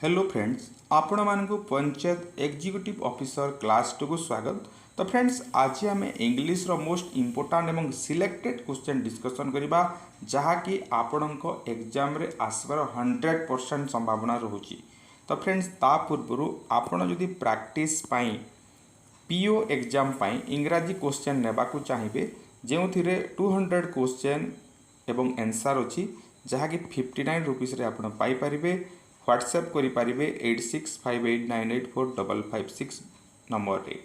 Hello friends, आपण मानक panchayat executive officer class 2 को स्वागत। तो फ्रेंड्स, आज आम इंग्लिश रो मोस्ट इम्पोर्टाट एवं सिलेक्टेड क्वेश्चन डिस्कसन करबा जहाँकि आपणक एग्जाम रे आसबार 100% संभावना रोची। तो फ्रेंड्स, ता पूर्व आपण जदि प्रैक्टिस पाई पीओ एग्जाम पाई इंग्राजी क्वेश्चन नेबाकू चाहिए जो 200 क्वेश्चन एवं आंसर अच्छी जहाँकि 59 रुपीस रे आपण पाई परिबे। व्हाट्सएप करें 8658984556 नंबर रे।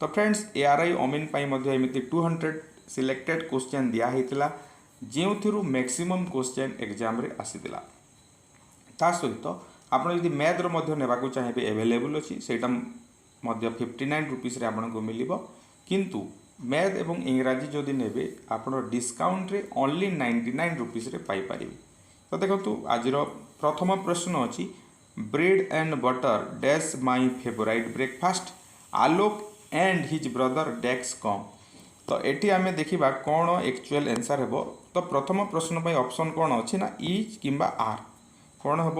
तो फ्रेंड्स, एआरआई अमीन एमती 200 सिलेक्टेड क्वेश्चन दिखाई जो मैक्सिमम क्वेश्चन एग्जाम रे आसीला। ता सहित आप मैथ रो चाहिए एवेलेबल अच्छी से 59 रुपीस रे आपको मिल किंतु मैथ एवं इंग्राजी जदि ने आप डिस्काउंट रे ओनली 99 रुपीस रे पाई पारे। तो देखो आज प्रथम प्रश्न अच्छी bread and butter dash my favourite breakfast Alok and his brother dash come. तो ये आम देखा कौन एक्चुअल आंसर हे। तो प्रथम प्रश्न पर ऑप्शन कौन अच्छी ना इज किंबा आर कौन हे।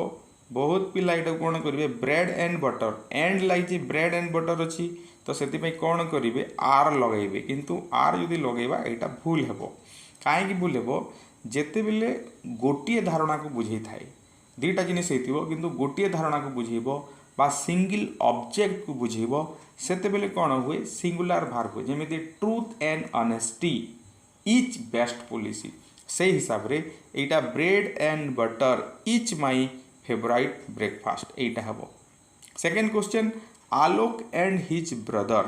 बहुत पिला यहाँ कौन करेंगे ब्रेड एंड बटर एंड लगी ब्रेड एंड बटर अच्छी तो से कौन करेंगे आर लगे किंतु आर जदि लगेगा यहाँ भूल हे। कहीं भूल हे जिते बेले गोटे धारणा को बुझे थाए दुईटा जिनिस किंतु गोटे धारणा को बुझेब बा सिंगल ऑब्जेक्ट को बुझेब से कौन हुए सिंगुलर भार हुए जमी truth and honesty is best policy से हिसाब रे एटा bread and butter is my favourite breakfast एटा हम। Second question Alok and his brother.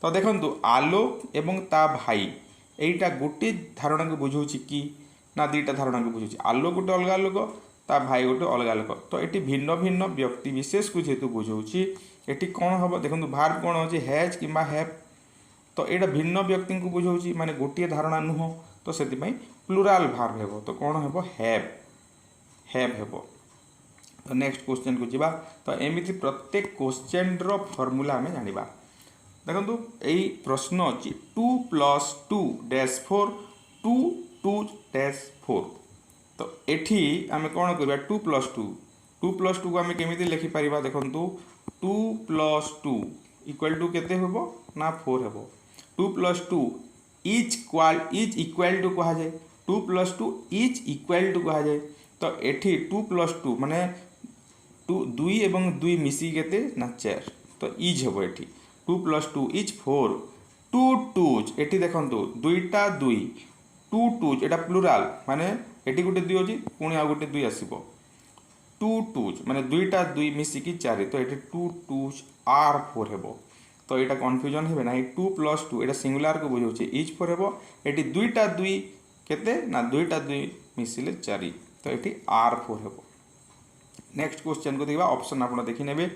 तो देखो आलोक एवं ता भाई एटा गोटे धारणा को बुझाऊँ कि ना दुईटा धारणा को बुझाऊँ। आलोक गोटे अलग लोक ता भाई गोटे अलग लोक तो ये भिन्न भिन्न व्यक्ति विशेष को जेहेतु बुझाऊँ ये कौन हम देखो भार्ब कौन अच्छे हैज कि हैव। तो यहाँ भिन्न व्यक्ति को बुझाऊँ माने गोटे धारणा नुह तो से प्लुराल भार्ब हे। तो कौन हे हैव हे। तो नेक्स्ट क्वेश्चन को जीवा। तो एमती प्रत्येक क्वेश्चन रो फॉर्मूला आम जाना। देखो यही प्रश्न अच्छी 2 + 2 - 4 2 2 - 4। तो एठी आम कौन करवा 2 + 2 को आम केमी लिखिपर देखो 2 + 2 = केते हेबो ना 4 हेबो। 2 + 2 इज इक्वाल टू कहा जाए 2 + 2 इज इक्वाल टू कहा जाए। तो एठी 2 + 2 माने 2 एवं 2 मिसी केते ना 4 तो इज हेबो। एठी 2 + 2 इज 4 2 2 एठी देखो दुईटा 2 2 2 एटा प्लुराल माने एटी गोटे 2 अच्छी पुणी आ गोटे 2 आसो 2 2 माने दुईटा 2 मिसिकी 4 तो ये 2 2 आर 4 हे। तो यहाँ कन्फ्यूजन हे ना 2 + 2 यहाँ सिंगुलार को बुझाऊँ इज 4 हे। ये दुईटा 2 केते ना दुईटा 2 मिसिले 4 तो ये आर 4 हे। नेक्स्ट क्वेश्चन को देखा ऑप्शन आप देखी ने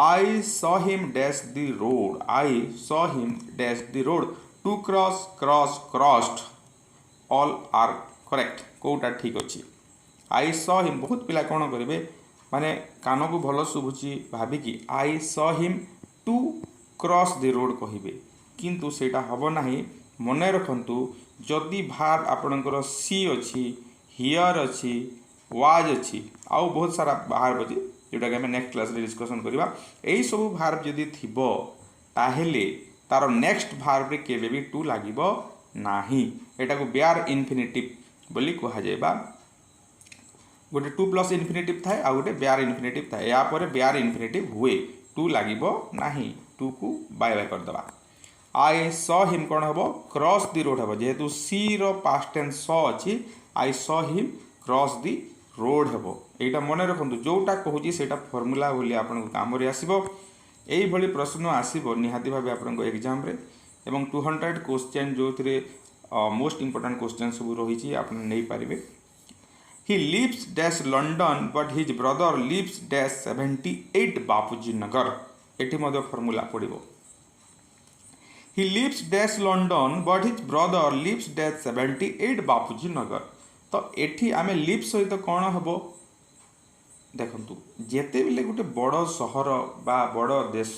I saw him dash the road I saw him dash the road to cross crossed all are correct Kota ठीक अच्छी। I saw him बहुत पिला कौन करेंगे माने कान को भल शुभुची भाविकी I saw him to cross the road कहे किंतु सेटा हम ना मन रखु जदि भार्ब आपणकर सी अच्छी हियर अच्छी वाज अच्छी आउ बहुत सारा भार्ब अच्छी जोटा कि नेक्स्ट क्लास डिस्कसन करवा। यही सब भार्ब जदि थीबो ताहेले तार नेक्स्ट भार्ब रे केबे भी टू लागिबो नाही। एटा को बेयर इन्फिनिटिव बोली कहा जायबा। गोटे 2 + इन्फिनिटिव थाए आ गोटे बेयर इन्फिनिटिव थाए या पर बेयर इन्फिनिटिव हुए टू लागिबो नाही 2 को बाय बाय कर दबा। आई सॉ हिम कौन हम क्रॉस द रोड हम जेहेतु सी रो पास्ट टेंस सॉ अच्छी I saw him cross the road हे। यहाँ मन रखु जोटा कहूँ से फर्मूला बोली आप कम आसो। यही प्रश्न आसो निहाती भाव आप एग्जाम रे एवं 200 क्वेश्चन जो मोस्ट इम्पोर्टाट क्वेश्चन सब रही आप नहीं पारे। He lives dash London but his brother lives dash 78 Bapuji Nagar. एटी फर्मूला पड़ो he lives dash London but his brother lives dash 78 Bapuji Nagar. तो एठी आमे लिव सहित कौन हम देखु जिते बेले गोटे बड़ सहर बा बड़ देश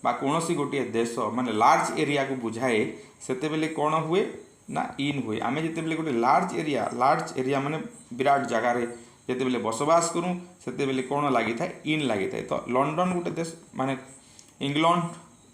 बा कौन सी गोटे देश माने लार्ज एरिया को बुझाए सेते बेले कौन हुए ना इन हुए। आमे जिते बेले गोटे लार्ज एरिया माने विराट जगार ଯେତେବେଳେ ବସବାସ करूँ ସେତେବେଳେ କ'ଣ ଲାଗିଥାଏ इन ଲାଗିଥାଏ। ତ ଲଣ୍ଡନ ଗୋଟେ ଦେଶ ମାନେ इंग्लैंड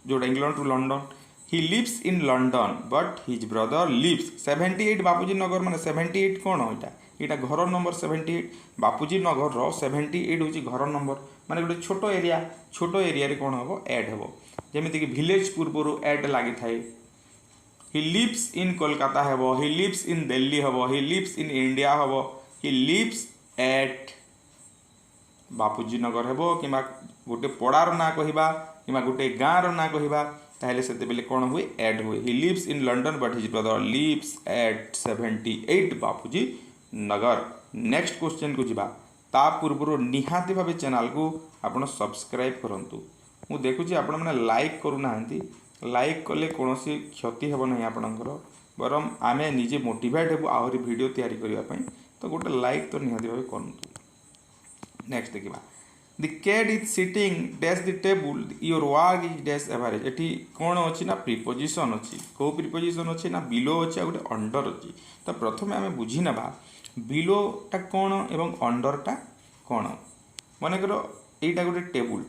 जोटा England to London he lives in London but his brother lives 78 Bapuji Nagar माने 78 कौन यहाँ यहाँ घर नंबर 78 बापूजी नगर 78 हूँ घर नंबर माने गोटे छोट एरिया रे कौन हम एड हम जमीक विलेज पूर्वर एड लगी थाए। ही लिव्स इन कोलकाता हम ही लिव्स इन दिल्ली हम ही लिव्स इन इंडिया हम ही लिव्स एट बापूजी नगर हेब कि गोटे पड़ार ना कहवा कि गोटे गाँव ना कहवा ताहले से कौन हुए एड हुए। He lives in London but his brother lives at 78 Bapuji Nagar. Next question को जीवा ता पूर्व निहाती भाव चैनल को आपण सब्सक्राइब करंतु। मु देखुची आपण माने लाइक करूना लाइक कले कौन क्षति हेब ना आपणकर बरम आमे निजे मोटिवेट हेबु आहरी वीडियो तैयारी करिया पई तो गोटे लाइक तो निहाती भाव करंतु। नेक्स्ट देखा the cat is sitting dash the table your work is dash average एटी कौन अच्छी ना प्रिपोजिशन अच्छी कौ प्रिपोजिशन अच्छी ना बिलो अच्छी आ गोटे अंडर अच्छी। तो प्रथम आम बुझी ना बिलोटा कौन एवं अंडरटा कौन मनकर यहीटा गोटे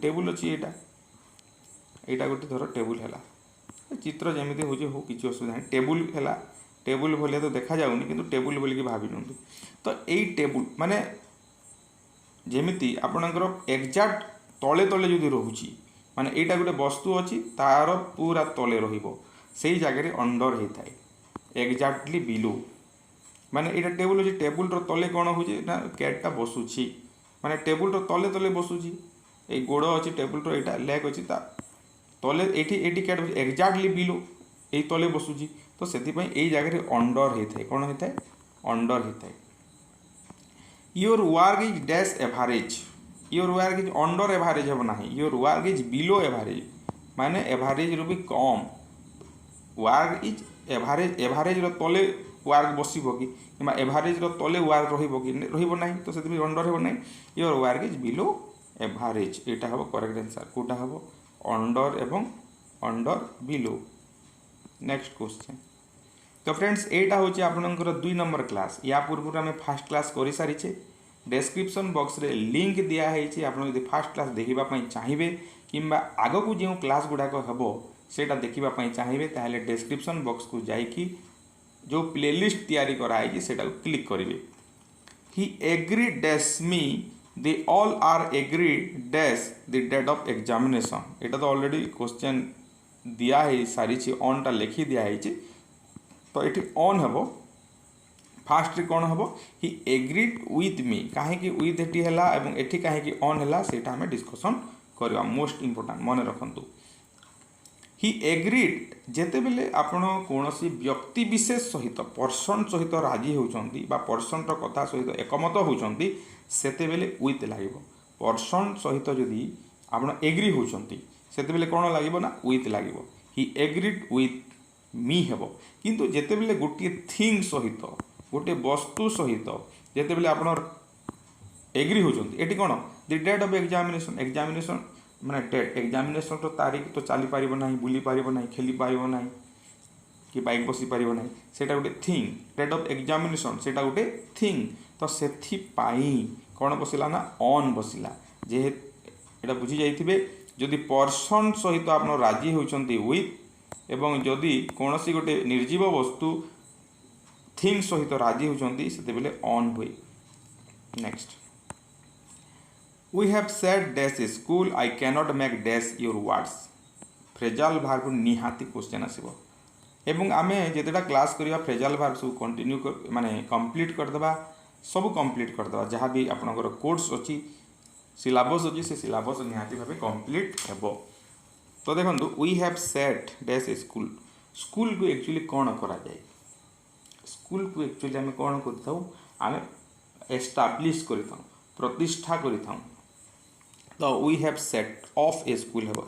टेबुल अच्छी यहाँ गोटे धर टेबुल है चित्र जमी हो किसी असुविधा नहीं टेबुल है टेबुल भलिया तो देखा जाऊनी किंतु टेबुल बोलिकी भावी नियंतु। तो यही टेबुल माने जेमिति आपणकर एक्जाक्ट तले तले जदि रोची माने एटा गोटे वस्तु अच्छी तार पूरा तले रहिबो सेही जगह अंडर होता है एक्जाक्टली बिलो माने एटा टेबुल अच्छी टेबुल तले कौन हो कैटटा बसुची माने टेबुल तले तले बसुची ए गोड़ अच्छी टेबुल यहाँ लेग अच्छी तले ये कैट एक्जाक्टली बिलो यही तले बसुची तो से जगह अंडर होता है कौन होता है अंडर होता है। Your work is dash average your work is under average हम ना your work is below average माने एवरेज रू भी कम वर्क इज एवरेज तले वर्क बस कि एवरेज तले वर्क रही तो से अंडर हो ना your work is below average यहाँ हम करेक्ट आंसर कौटा हम अंडर एवं अंडर बिलो। नेक्स्ट क्वेश्चन तो फ्रेंड्स यहाँ हूँ आपंकर 2 नंबर क्लास या पूर्व आम फास्ट क्लास कर सारी डेस्क्रिप्शन बॉक्स रे लिंक दिखाई आप फास्ट क्लास देखापी चाहिए कि आग को जो क्लास गुड़ाक हम सेटा देखापी चाहिए ताहले डेस्क्रिप्शन बॉक्स को जाइए जो प्लेलिस्ट तैयारी कराई से क्लिक करेंगे। He agree dash me they all are agree dash the date of examination यहाँ तो ऑलरेडी क्वेश्चन दिखाई सारी ऑनटा लिखी दिखाई तो ये ऑन हम फास्ट कौन हम ही एग्रीड विथ मी कहीं विथ एटी है एटी कहीं ऑन है सेटा आम डिस्कसन करवा मोस्ट इंपोर्टेंट मन रखु। ही एग्रीड जेते बेले आपण कौन व्यक्ति विशेष सहित पर्सन सहित राजी होती पर्सन कथा सहित एकमत होती सेते बेले विथ लगे पर्सन सहित जदि आप एग्री होती सेते बेले कौन लगे ना विथ लगे ही एग्रीड विथ मी हेब किंतु जेते बेले गोटे थिंग सहित गोटे वस्तु सहित जेते बेले आप एग्री होती ये कौन द डेट ऑफ एग्जामिनेशन माने डेट एग्जामिनेशन तो तारीख तो चली पार ना बुली पार ना खेली पार ना कि बाइक बसी पार ना से गोटे थिंग डेट ऑफ एग्जामिनेशन से गोटे थिंग तो से कौन बसला ना ऑन बसला जेहे बुझी जाइए जदि पर्सन सहित आप राजी होती विथ एवं जदि कौन सी गोटे निर्जीव वस्तु थिंग सहित राजी होती से ऑन हुए। Next we have said dash school I cannot make dash your words phrasal verb निहाती क्वेश्चन आसो एवं आमे जितेटा क्लास करवा फ्रेजाल भार्ब सब कंटिन्यू माने कंप्लीट करदेबा सब कंप्लीट करदेबा जहाँ भी आपनकर कोर्स अच्छी सिलेबस अच्छी से सिलेबस निहाती भाव कंप्लीट हेबो। तो देखो we have said dash school school को एक्चुअली कौन करा जाए स्कूल को एक्चुअली आम कौन कर एस्टाब्लिश कर प्रतिष्ठा कर तो we have set off a school हेब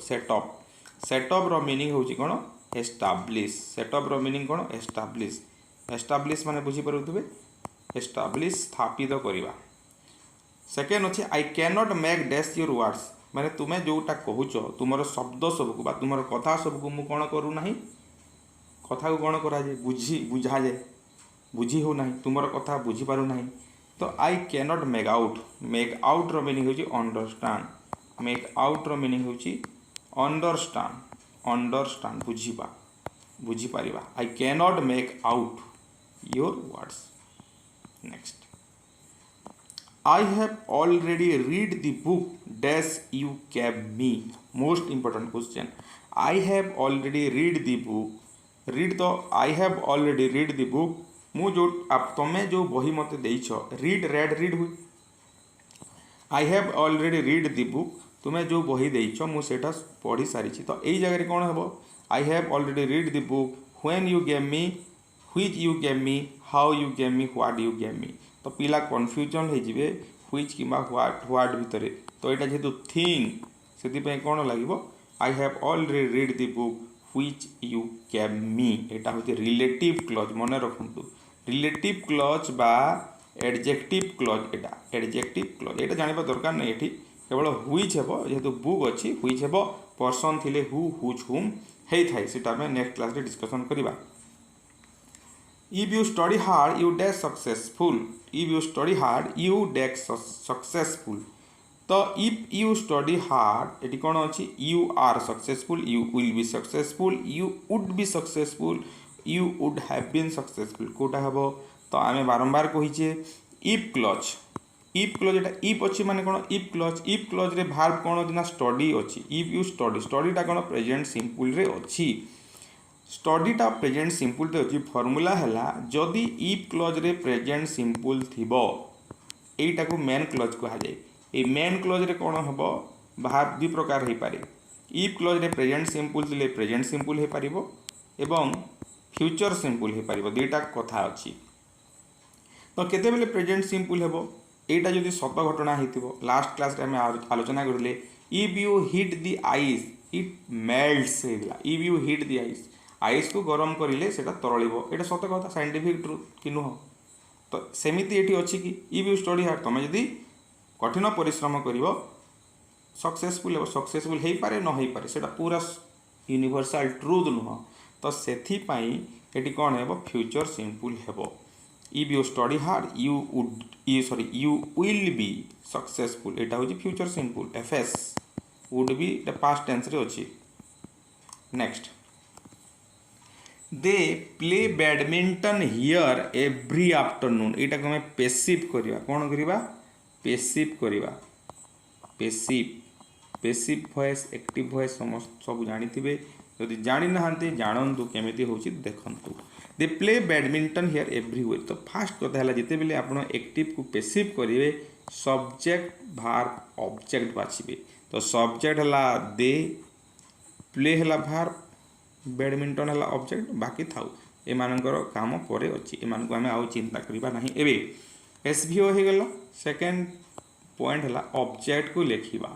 सेट ऑफ रो मीनिंग होची कौन एस्टाब्लिश सेट ऑफ रो मीनिंग कौन एस्टाब्लिश माने बुझी पारुथिबे एस्टाब्लिश स्थापित करवा। सेकेंड अच्छे I cannot make dash your words माने तुम्हें जोटा कहूच तुमर शब्द सबको बा तुमर कथा सबको मु कौन करू नाही कथा को कौन करा जाए बुझा जाए बुझी हो ना तुमर कथा बुझी पारू ना तो आई कैनॉट मेक आउट रो मीनिंग होची अंडरस्टैंड मेक आउट रो मीनिंग होची अंडरस्टैंड बुझी पारिबा I cannot make out your words next I have already read the book dash you gave me. Most important question. I have already read the book. Read तो I have already read the book. मु जो आप तुम्हें जो बही मते देइछ read हुई. I have already read the book. तुम्हें जो बही देइछ मु सेटा पढ़ी सारी छी. तो एई जगह रे कोन हबो I have already read the book. When you gave me, which you gave me, how you gave me, what you gave me. तो पिला कन्फ्यूजन हो जिवे व्हिच किंबा व्हाट भितर तो यहाँ जेहेतु थिंग से कौन लगे I have already read the book which you gave me यहाँ हूँ रिलेटिव क्लज मन रखु रिलेटिव क्लज बा एडजेक्टिव क्लज यहाँ एडजेक्टिव क्लज यहाँ जानवा दरकार नहीं ये केवल व्हिच हे जेहेतु बुक अच्छी व्हिच हे पर्सन थिले हु व्हिच हुम होता है सीटा आम नेक्स्ट क्लास डिस्कसन करवा If you study hard, you dash successful. If you study hard, you dash successful. तो if you study hard, eighty कौन अच्छी you are successful, you will be successful, you would be successful, you would have been successful. Kota हबो तो आमे बारंबार कहिचे if clause Etah if अच्छी माने कौन if clause रे verb कौन अछि ना study अच्छी if you study टा कौन present simple रे अच्छी स्टडीटा प्रेजेंट सिंपल टे अच्छी फर्मूला है जदि इफ क्लज रे प्रेजेंट सिंपल थिबो एटा को मेन क्लज कहा जाए ए मेन क्लज रे कौन हम भार्ब दु प्रकार हो पारे इफ क्लज रे प्रेजेंट सिंपल थिले प्रेजेंट सिंपल हो पारिबो एवं फ्यूचर सिंपल हो पारिबो दुईटा कथा अच्छी तो केते बेले प्रेजेंट सिंपल हेबो एटा जदि सत घटना हेतिबो लास्ट क्लास रे हम आलोचना करले if you hit the ice it melts if you hit the ice ice को गरम करें से तरल ये सत कथा साइंटिफिक ट्रुथ कि नुह तो सेमती ये अच्छी कि इफ यू स्टडी हार्ड तुम जदि कठिन परिश्रम कर सक्सेसफुल हो पारे न हो पारे से पूरा यूनिवर्सल ट्रुथ नुह तो से कौन है फ्यूचर सिंपल है if you study hard you will be successful यहाँ हूँ future simple FS would be past tense रे अच्छी next they play badminton here every afternoon यहाँ को पेसिव करवा कौन करवा पेसिव करवा पेसिव वॉइस एक्टिव वॉइस समस्त सब जानी थे जदि जानी ना जानतु केमी हूँ देखु दे प्ले बैडमिंटन हियर एव्रीवेयर तो फास्ट कथा है जिते बेले आप एक्टिव को पेसिव करेंगे सब्जेक्ट भार्ब ऑब्जेक्ट बाछिबे तो सब्जेक्ट है दे प्ले है भार्ब बैडमिंटन है ऑब्जेक्ट बाकी थाउ एमानकर काम परे अच्छी एमान को आम आउ चिंता करबा नहीं एबे एसवीओ हो गला सेकंड पॉइंट है ऑब्जेक्ट को लिखा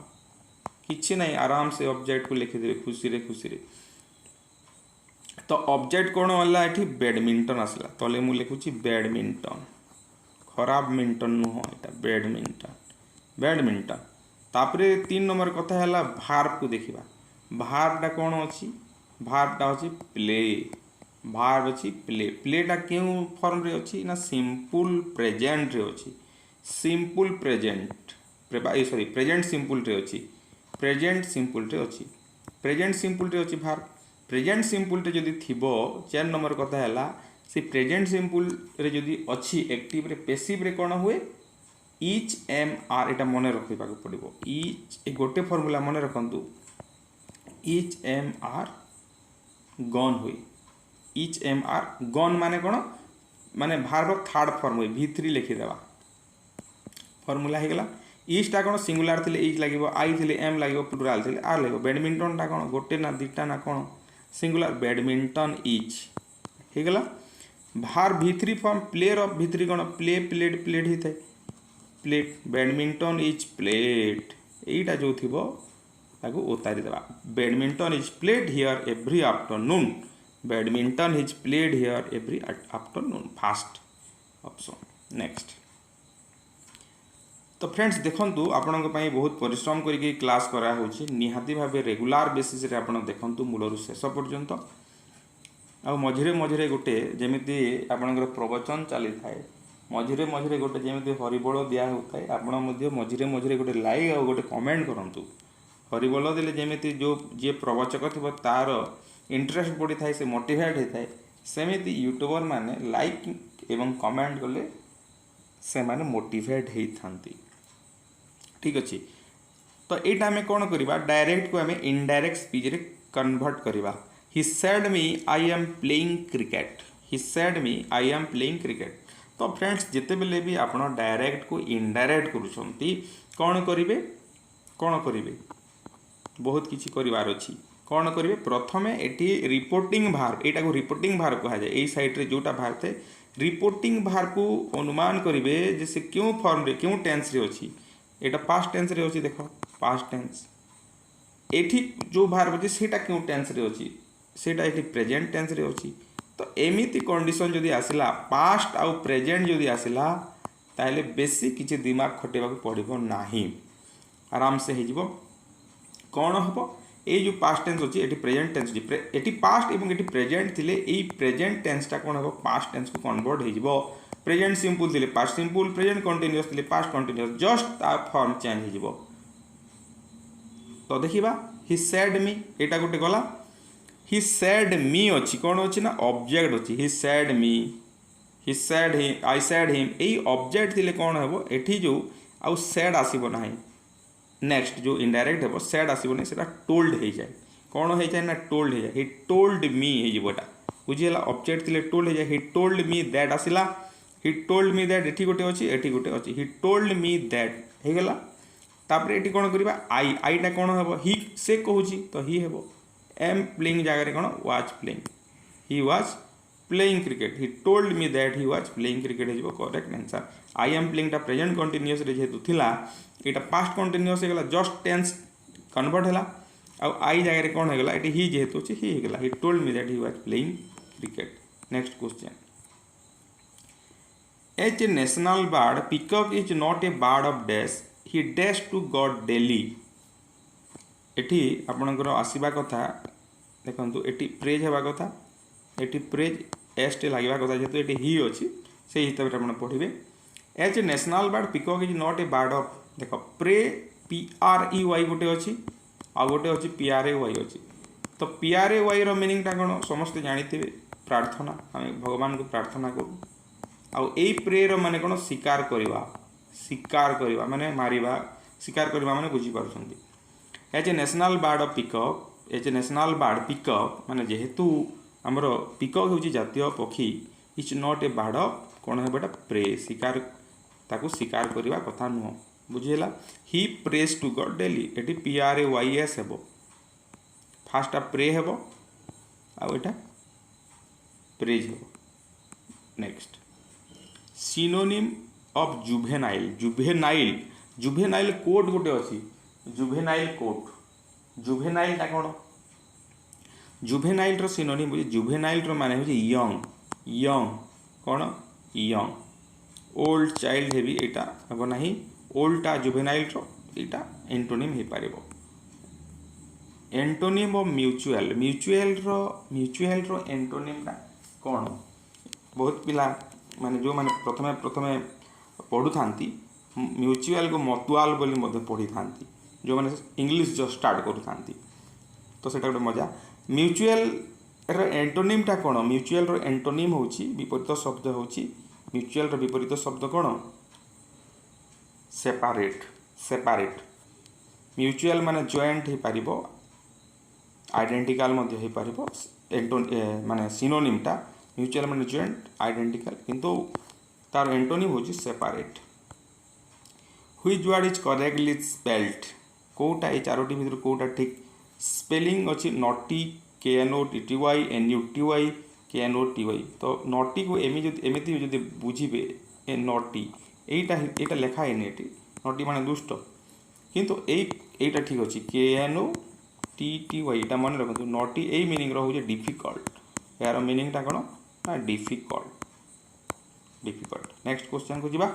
किछि नहीं आराम से ऑब्जेक्ट को लिखिदे खुशी रे तो ऑब्जेक्ट कौन वाला ये बैडमिंटन आसला तले मु लिखुची बैडमिंटन खराब मिंटन नुह यहाँ बैडमिंटन तापरे 3 नंबर कथा है भार्ब को देखा भार्बटा कौन अच्छी भार्बटा अच्छी प्ले भार्ब अच्छी प्लेटा क्यों फॉर्म रे अच्छी ना सिंपल प्रेजेंट रे अच्छी simple present sorry present simple रे अच्छी प्रेजेंट सिंपल रे अच्छी प्रेजेंट सिंपल रे अच्छी भार्ब प्रेजेंट सिंपल रे जदि थिबो 4 नंबर कथा है से प्रेजेंट सिंपल रे जदि अच्छी एक्टिव रे पेसिव रे कौन हुए इच एम आर एटा मन रखा पड़ो इच गोटे फॉर्मूला मन रखु इच एम आर गन हुए इच एम आर गन माने कौन माने भार्ब थर्ड फॉर्म हुए V3 लिखिदेवा फॉर्मूला हो गला इचटा कौन सिंगुलार थे इच लगे आई थे एम लगे प्लुराल थे आर लगे बैडमिंटन टा कौन गोटे ना दुईटा ना कौन सिंगुलार बैडमिंटन इच हो गला भार V3 form player of V3 कौन प्ले प्लेट प्लेट ही थे प्लेट बैडमिंटन इज प्लेट यहीटा जो थी ताको उतारी देवा badminton is played here every afternoon badminton is played here every afternoon fast option next तो फ्रेंड्स देखंतु आपन बहुत परिश्रम करके क्लास करा होची निहाती भाबे रेगुलर बेसिस रे आपन देखंतु मूलरु शेष पर्यंत आ मझिरे मझिरे गोटे जेमिति आपनकर प्रवचन चली थाए मझिरे मझिरे गोटे जमी हरिबोल दिया होता है आपण मझिरे मझिरे गोटे लाइक और गोटे कमेंट करूँ। हरिबोल देले जमी जो जी प्रवचक थी तार इंटरेस्ट बढ़ी थाए से मोटिवेट होता है सेमती यूट्यूबर माने लाइक एवं कमेंट कले से माने मोटिवेट होती। ठीक अच्छे तो यहाँ आम कौन करवा डायरेक्ट को आम इनडायरेक्ट स्पीच रे कन्वर्ट करवा। He said me I am playing cricket. He said me I am playing cricket. तो फ्रेंड्स जिते बेले भी आप डायरेक्ट को इनडायरेक्ट करुँच कौन करेंगे बहुत किसी करार अच्छी कौन करेंगे प्रथम ये रिपोर्टिंग भार यहाँ को रिपोर्टिंग भार कहुए यही सैड्रे जोटा भार थे रिपोर्टिंग भार को अनुमान करेंगे से क्यों फॉर्म रे क्यों टेंस रे अच्छी एटा पास्ट टेंस रे अच्छी देख पास्ट टेंस एठी जो भार अच्छे सेटा क्यों टेंस रे अच्छी सेटा एठी प्रेजेंट टेंस रे अच्छी। तो एमिति कंडीशन जदि आसला पास्ट आउ प्रेजेंट जदि आसला ताहले बेसी किसी दिमाग खटेबाक पड़िबो नाही आराम से हो कौन हम ये जो पास्ट टेंस अच्छी ये प्रेजेंट टेंस ये पास्ट और ये प्रेजेंट थिले ये प्रेजेंट टेंसटा कौन हम पास्ट टेंस को कन्वर्ट हो प्रेजेंट सिंपल थिले पास्ट सिंपल प्रेजेंट कंटिन्यूअस थिले पास्ट कंटिन्यूअस जस्ट ता फॉर्म चेंज हो। तो देखिबा ही सेड मी एटा गोटे गला ही सेड मी अच्छी कौन अच्छी ना ऑब्जेक्ट अच्छी he said me he said him I said him यही ऑब्जेक्ट थिले कौन हम एठी जो आउ सेड आसीबो नाही नेक्स्ट जो इनडायरेक्ट हे सैड आसो ना से टोल्ड हो जाए कौन हो जाए ना टोल्ड हो जाए ही टोल्ड मी होटा बुझीगला ऑब्जेक्ट थी टोल्ड हो जाए ही टोल्ड मी दैट आसला ही टोल्ड मी दैट ये गोटे अच्छी ये गोटे अच्छी ही टोल्ड मी दैट होगला तापर ये कौन करवा आई आईटा कौन हम ही से कहूँ तो ही हे एम प्लेइंग जगह कौन was playing he was playing cricket he told me that he was playing cricket हो correct answer. I am playing present continuous जेहेतु थिला यहाँ पास्ट कंटिन्यूअस होगा जस्ट टेंस कन्वर्ट है आउ आई जगह कौन होगा ये ही जेहेतु अच्छे ही होगा ही told me that he was playing cricket. Next question as a national bird peacock is not a bird of dash he dash to god daily एटी आपणकर आसवा कथा देखो ये प्रेज हवा कथा ये प्रेज एस टे लगे कथा जेहेतु ये ही अच्छी से हिसाब से आप पढ़े as a national bird peacock is not a bird of देख प्रे PREY गोटे अच्छी आ गोटे अच्छी PRAY अच्छी। तो PRAY मीनिंगटा कौन समस्ते जानते प्रार्थना आम भगवान को प्रार्थना करूँ आउ प्रे माने कौन शिकार करवा माने मारिबा शिकार करवा माने बुझीपार as a national bird of peacock as a national bird peacock माने जेहेतु आमर पिकॉक हूँ जातीय पक्षी is not a bird of कौन है बेटा प्रे शिकार ताकू शिकार करवा कथा नुह बुझीगला he prays to god daily ये PRAYS हे फास्ट प्रे हे आटा प्रेज हे। Next synonym of juvenile juvenile juvenile कोट गोटे अच्छी जुभेनाइल कोट जुभेनाइलटा कौन जुभेनाइल सिनोनिम बुझे जुभेनाइल माने हो यंग यंग कौन यंग ओल्ड चाइल्ड हेवी एटा हम ना ओल्डटा जुभेनाइल यहाँ एंटोनिम हो पार एंटोनिम ऑफ म्यूचुअल म्यूचुअल एंटोनिमटा कौन बहुत पिला माने जो माने प्रथमे प्रथमे पढ़ु था म्यूचुअल को मतुआल बोली पढ़ी था जो मैंने इंग्लिश जो स्टार्ट करूँ तो सेटा गोटे मजा म्यूचुअल एंटोनिमटा कौन म्यूचुअल एंटोनिम हूँ विपरीत शब्द हूँ म्यूचुअल विपरीत शब्द कौन सेपारेट सेपारेट म्यूचुअल माने जॉइंट हो पार आइडेंटिकल हो पार माने सिनोनिमटा म्यूचुअल माने जॉइंट आइडेंटिकल किंतु तार एंटोनिम हूँ separate. Which word is correctly spelled कोटा ये चारोटी भर कोटा ठीक स्पेलिंग अच्छी नटी KNOTTY NUTY KNOTY तो नटी को एमती जब बुझे ए नटी यहाँ लेखा है नटी माने दुष्ट किंतु एटा ठीक अच्छे KNOTTY यहाँ मन रखु नटी यही मीनिंग रोचे डिफिकल्ट यार मीनिंगटा कौन ना डिफिकल्ट डिफिकल्ट। नेक्स्ट क्वेश्चन को जीवा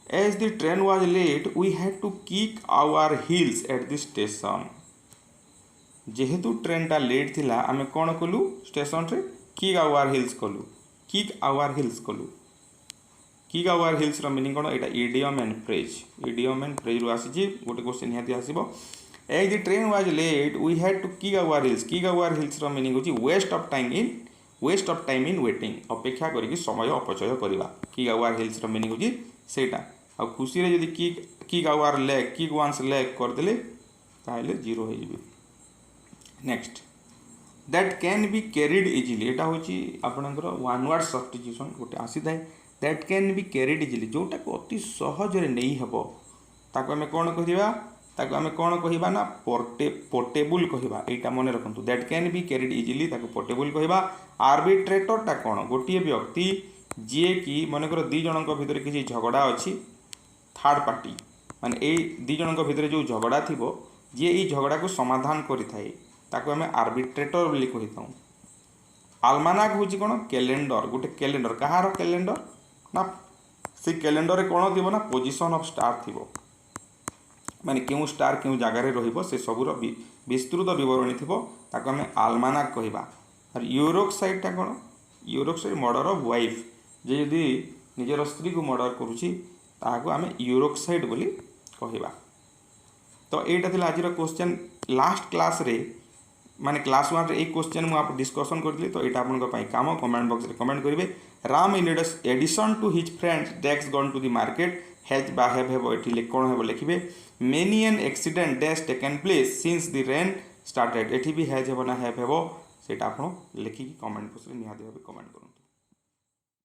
As the train was late, we had to kick our heels at the station. जेहेतु ट्रेन टा लेट थिला आमे कौन कलु स्टेशन रे किक आवर हिल्स कलु किक आवर हिल्स कलु किक आवर हिल्स मीनिंग कौन यहाँ इडियम एंड फ्रेज रु आसी गोटे क्वेश्चन निहाती आसो as the train was late we had to kick our heels meaning होची waste of time in waiting अपेक्षा करके समय अपचय करवा किक आवर हिल्स मीनिंग होची सेटा आ खुशी रे जदी kick our leg kick once leg करदेले ताहले जीरो हो जिवे next that can be carried easily यहाँ हूँ आपणकर वन वर्ड सब्स्टिट्यूशन गोटे आसी थाए that can be carried easily जोटा को अति सहजरे नहीं हेबो ताको आमे कौन कहबा ताको आमे कौन कहबा ना पोर्टेबल कहबा एटा मन रखंतु that can be carried easily ताको पोर्टेबल कहबा आर्बिट्रेटर टा कौन गोटे व्यक्ति जी कि मनकर दी जनक भितर किसी झगड़ा अच्छी थर्ड पार्टी माने ए दी जनक भितर जो झगड़ा थिबो जी ये झगड़ा को समाधान करिथाए ताको आमे आर्बिट्रेटर बोली कहिथाउ आल्मानाक होची कोन कैलेंडर गोटे कैलेंडर कहार कैलेंडर ना से कैलेंडर रे कोन थिबो ना पोजीशन ऑफ स्टार थिबो माने केउ स्टार केउ जगह रे रहिबो से सबुर विस्तृत विवरणी थिबो ताको आमे आल्मानाक कहिबा और यूरोक साइड ता कोन यूरोक साइड मर्डर ऑफ वाइफ जे यदि निजर स्त्री को मर्डर करूची ताको आमे यूरोक साइड बोली कहिबा तो एटा थिला आज क्वेश्चन लास्ट क्लास रे माने क्लास 1 रे एक क्वेश्चन मु आप डिस्कशन करथि तो एटा आपन पई काम कमेंट बॉक्स रे कमेंट करिवे Ram in addition to his friends dash gone to the market has बा हैव एठी कोन हेबो लिखिबे many an accident days taken place since the rain started एठी भी हैज हेबो ना हैव हेबो सेटा आपन लिखि कमेंट बॉक्स रे निहाती भाबे कमेंट करु।